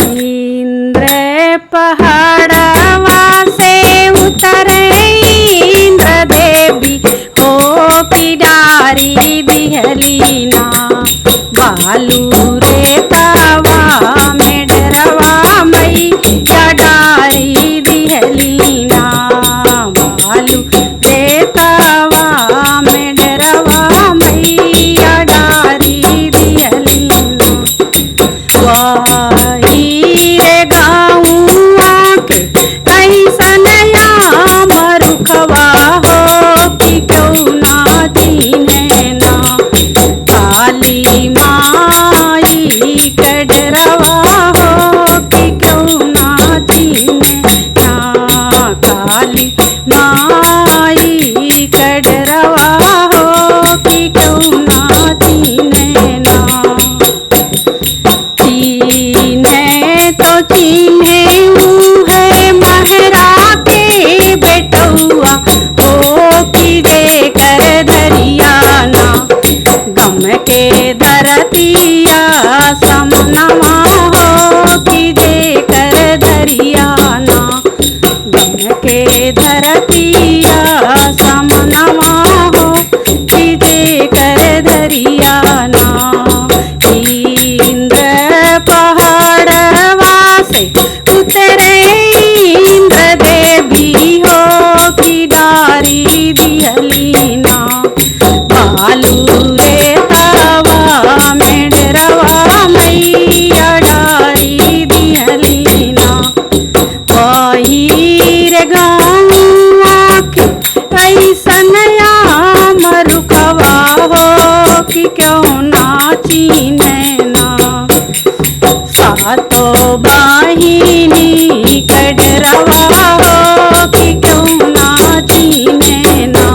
इंद्र पहाड़वा से उतरे इंद्र देवी हो की डारी दिहलीना बालू रे तवा में डरवा मैया डारी दिहलीना बालू रे तवा में डरवा मैया डारी दिहलीना रे गाँवा के ऐसन मरुखवा हो कि क्यों ना दीने ना काली माई के डरवा हो कि क्यों ना दीने ना काली माई के डरवा हो कि क्यों ना दीने ना तो चिन्हे है महरा के बेटुआ हो कि दे कर धरियाना गम के धरतिया समनवा हो कि दे कर धरियाना गम के धरतिया समनवा हो कि दे कर धरियाना इंद्र पहाड़वा से उतरे इंद्र देवी हो की डारी दिहलीना बालू रे तवा में डरवा मैया डारी दिहलीना वही रे गाँवा के ऐसन मरुखवा हो कि क्यों ना चीने ना सातो बाहिनी कडरवा हो कि क्यों ना चीने ना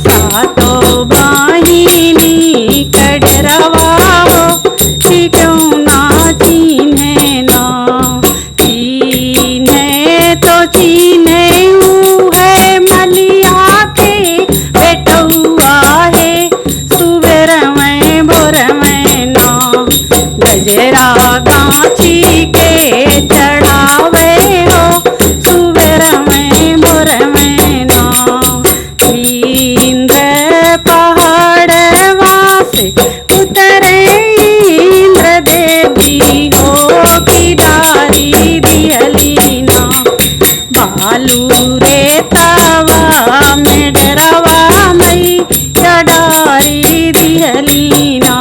सातो बाहिनी कडरवा हो कि क्यों ना चीने ना चीने तो चीने है मलिया के बेटुआ है सुबेर में भोर में ना गजरा गाछी के चढ़ावे हो सुबेर में भोर में ना इंद्र पहाड़वा से उतरे इंद्र देवी हो की डारी दिहलीना बालू रे तवा में डरवा मैया डारी दिहलीना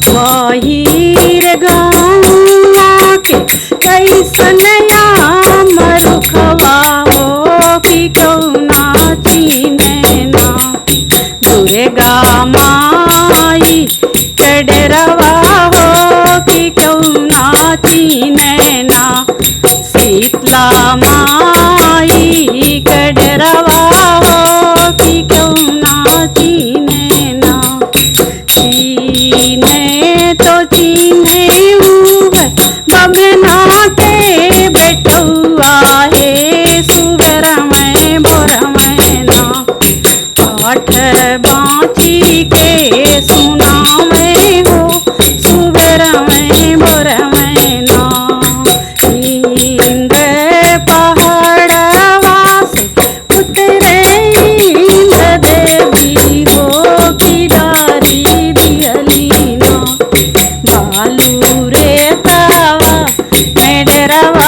वही रे गाँवा के कैसन मरुखवा हो कि क्यों ना चीने ना दुर्गा माई के डरवा हो कि क्यों ना चीने ना शीतला माई के डरवा हो कि क्यों ना चीने ना चीने तो चीने बगना के बेटुआ है सुबेर में भोर में ना आठ बाँची के सुना में हो सुबेर में भोर में ना इंद्र पहाड़वा से उतरे इंद्र देवी हो की डारी दिहलीना बालू रे तवा में डरवा